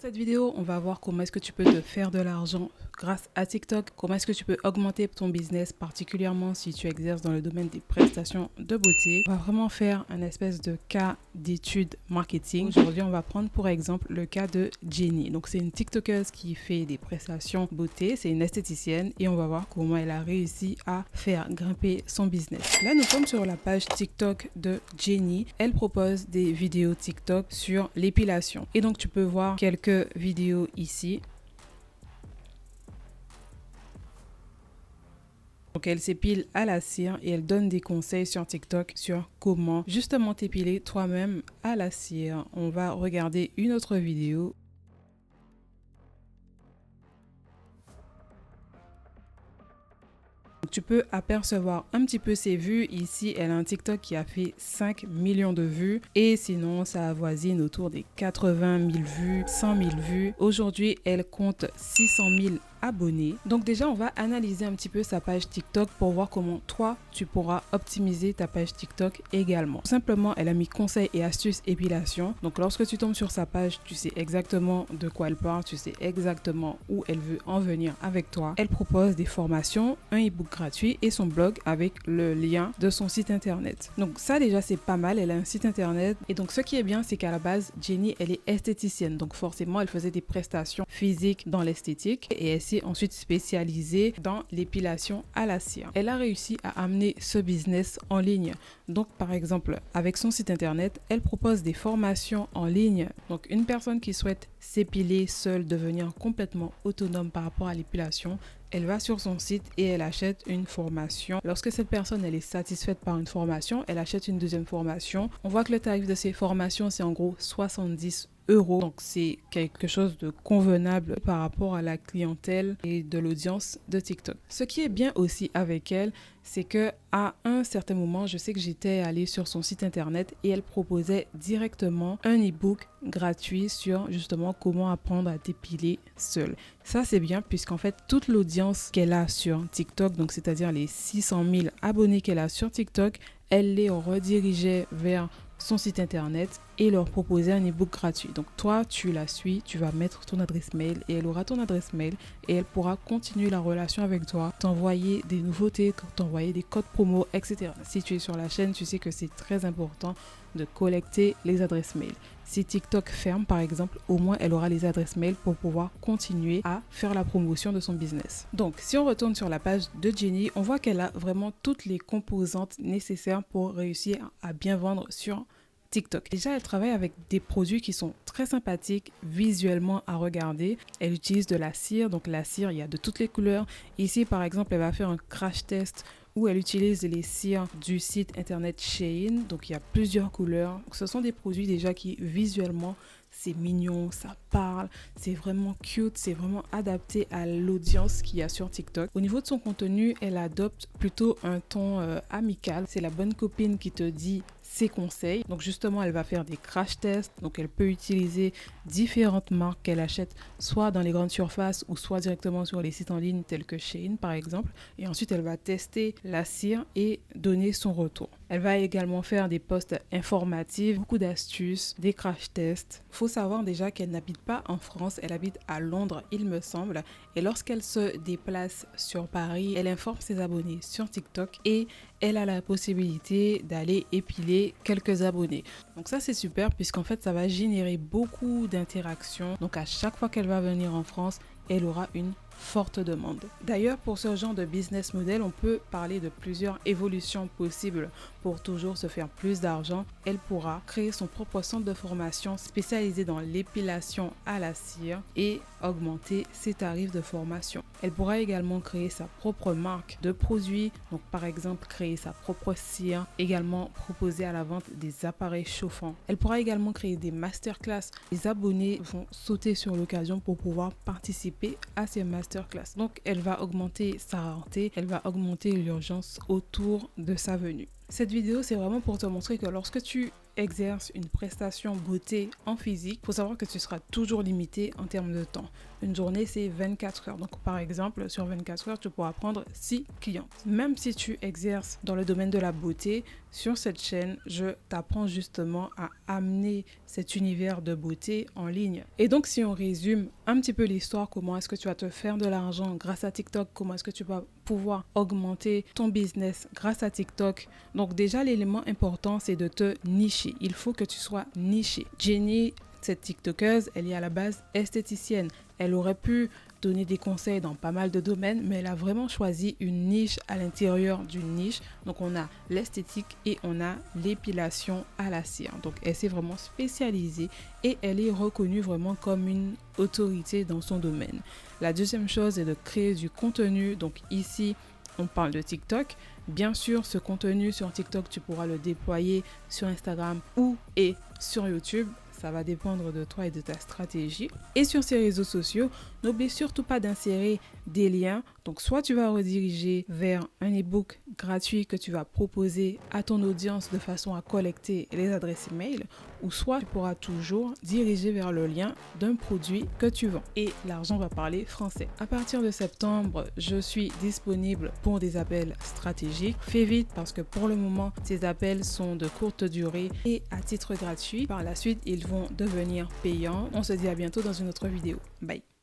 cette vidéo, on va voir comment est-ce que tu peux te faire de l'argent grâce à TikTok, comment est-ce que tu peux augmenter ton business, particulièrement si tu exerces dans le domaine des prestations de beauté. On va vraiment faire un espèce de cas d'étude marketing. Aujourd'hui, on va prendre pour exemple le cas de Jenny. Donc, c'est une TikTokeuse qui fait des prestations beauté, c'est une esthéticienne et on va voir comment elle a réussi à faire grimper son business. Là, nous sommes sur la page TikTok de Jenny. Elle propose des vidéos TikTok sur l'épilation. Et donc, tu peux voir quelques vidéos ici. Donc elle s'épile à la cire et elle donne des conseils sur TikTok sur comment justement t'épiler toi-même à la cire. On va regarder une autre vidéo. Tu peux apercevoir un petit peu ses vues. Ici, elle a un TikTok qui a fait 5 millions de vues. Et sinon, ça avoisine autour des 80 000 vues, 100 000 vues. Aujourd'hui, elle compte 600 000 abonnés. Donc déjà, on va analyser un petit peu sa page TikTok pour voir comment toi, tu pourras optimiser ta page TikTok également. Tout simplement, elle a mis conseils et astuces épilation. Donc lorsque tu tombes sur sa page, tu sais exactement de quoi elle parle, tu sais exactement où elle veut en venir avec toi. Elle propose des formations, un e-book gratuit et son blog avec le lien de son site internet. Donc ça déjà, c'est pas mal. Elle a un site internet. Et donc ce qui est bien, c'est qu'à la base, Jenny, elle est esthéticienne. Donc forcément, elle faisait des prestations physiques dans l'esthétique et elle s'est ensuite spécialisée dans l'épilation à la cire. Elle a réussi à amener ce business en ligne. Donc par exemple, avec son site internet, elle propose des formations en ligne. Donc une personne qui souhaite s'épiler seule, devenir complètement autonome par rapport à l'épilation, elle va sur son site et elle achète une formation. Lorsque cette personne elle est satisfaite par une formation, elle achète une deuxième formation. On voit que le tarif de ces formations, c'est en gros 70 €. Donc c'est quelque chose de convenable par rapport à la clientèle et de l'audience de TikTok. Ce qui est bien aussi avec elle, c'est que à un certain moment, je sais que j'étais allée sur son site internet et elle proposait directement un e-book gratuit sur justement comment apprendre à t'épiler seule. Ça c'est bien puisqu'en fait toute l'audience qu'elle a sur TikTok, donc c'est-à-dire les 600 000 abonnés qu'elle a sur TikTok, elle les redirigeait vers son site internet et leur proposer un e-book gratuit. Donc toi, tu la suis, tu vas mettre ton adresse mail et elle aura ton adresse mail et elle pourra continuer la relation avec toi, t'envoyer des nouveautés, t'envoyer des codes promo, etc. Si tu es sur la chaîne, tu sais que c'est très important de collecter les adresses mail. Si TikTok ferme, par exemple, au moins elle aura les adresses mail pour pouvoir continuer à faire la promotion de son business. Donc, si on retourne sur la page de Jenny, on voit qu'elle a vraiment toutes les composantes nécessaires pour réussir à bien vendre sur TikTok. Déjà, elle travaille avec des produits qui sont très sympathiques visuellement à regarder. Elle utilise de la cire. Donc la cire, il y a de toutes les couleurs. Ici, par exemple, elle va faire un crash test où elle utilise les cires du site internet Shein. Donc il y a plusieurs couleurs. Donc, ce sont des produits déjà qui visuellement, c'est mignon, ça parle, c'est vraiment cute, c'est vraiment adapté à l'audience qu'il y a sur TikTok. Au niveau de son contenu, elle adopte plutôt un ton amical. C'est la bonne copine qui te dit ses conseils. Donc justement, elle va faire des crash tests. Donc elle peut utiliser différentes marques qu'elle achète soit dans les grandes surfaces ou soit directement sur les sites en ligne tels que Shein par exemple. Et ensuite, elle va tester la cire et donner son retour. Elle va également faire des posts informatifs, beaucoup d'astuces, des crash tests. Il faut savoir déjà qu'elle n'habite pas en France, elle habite à Londres, il me semble. Et lorsqu'elle se déplace sur Paris, elle informe ses abonnés sur TikTok et elle a la possibilité d'aller épiler quelques abonnés. Donc ça, c'est super puisqu'en fait, ça va générer beaucoup d'interactions. Donc à chaque fois qu'elle va venir en France, elle aura une forte demande. D'ailleurs, pour ce genre de business model, on peut parler de plusieurs évolutions possibles pour toujours se faire plus d'argent. Elle pourra créer son propre centre de formation spécialisé dans l'épilation à la cire et augmenter ses tarifs de formation. Elle pourra également créer sa propre marque de produits, donc par exemple créer sa propre cire, également proposer à la vente des appareils chauffants. Elle pourra également créer des masterclass. Les abonnés vont sauter sur l'occasion pour pouvoir participer à ces masterclass. Donc elle va augmenter sa rareté, elle va augmenter l'urgence autour de sa venue. Cette vidéo, c'est vraiment pour te montrer que lorsque tu exerces une prestation beauté en physique, il faut savoir que tu seras toujours limité en termes de temps. Une journée, c'est 24 heures. Donc, par exemple, sur 24 heures, tu pourras prendre 6 clients. Même si tu exerces dans le domaine de la beauté, sur cette chaîne, je t'apprends justement à amener cet univers de beauté en ligne. Et donc, si on résume un petit peu l'histoire, comment est-ce que tu vas te faire de l'argent grâce à TikTok, comment est-ce que tu vas pouvoir augmenter ton business grâce à TikTok. Donc déjà, l'élément important, c'est de te nicher. Il faut que tu sois niché. Jenny, cette TikTokeuse, elle est à la base esthéticienne. Elle aurait pu donner des conseils dans pas mal de domaines, mais elle a vraiment choisi une niche à l'intérieur d'une niche. Donc on a l'esthétique et on a l'épilation à la cire. Donc elle s'est vraiment spécialisée et elle est reconnue vraiment comme une autorité dans son domaine. La deuxième chose est de créer du contenu. Donc ici, on parle de TikTok. Bien sûr, ce contenu sur TikTok, tu pourras le déployer sur Instagram ou sur YouTube. Ça va dépendre de toi et de ta stratégie. Et sur ces réseaux sociaux, n'oublie surtout pas d'insérer des liens. Donc, soit tu vas rediriger vers un e-book gratuit que tu vas proposer à ton audience de façon à collecter les adresses email, ou soit tu pourras toujours diriger vers le lien d'un produit que tu vends. Et l'argent va parler français. À partir de septembre, je suis disponible pour des appels stratégiques. Fais vite parce que pour le moment, ces appels sont de courte durée et à titre gratuit. Par la suite, ils vont devenir payants. On se dit à bientôt dans une autre vidéo. Bye!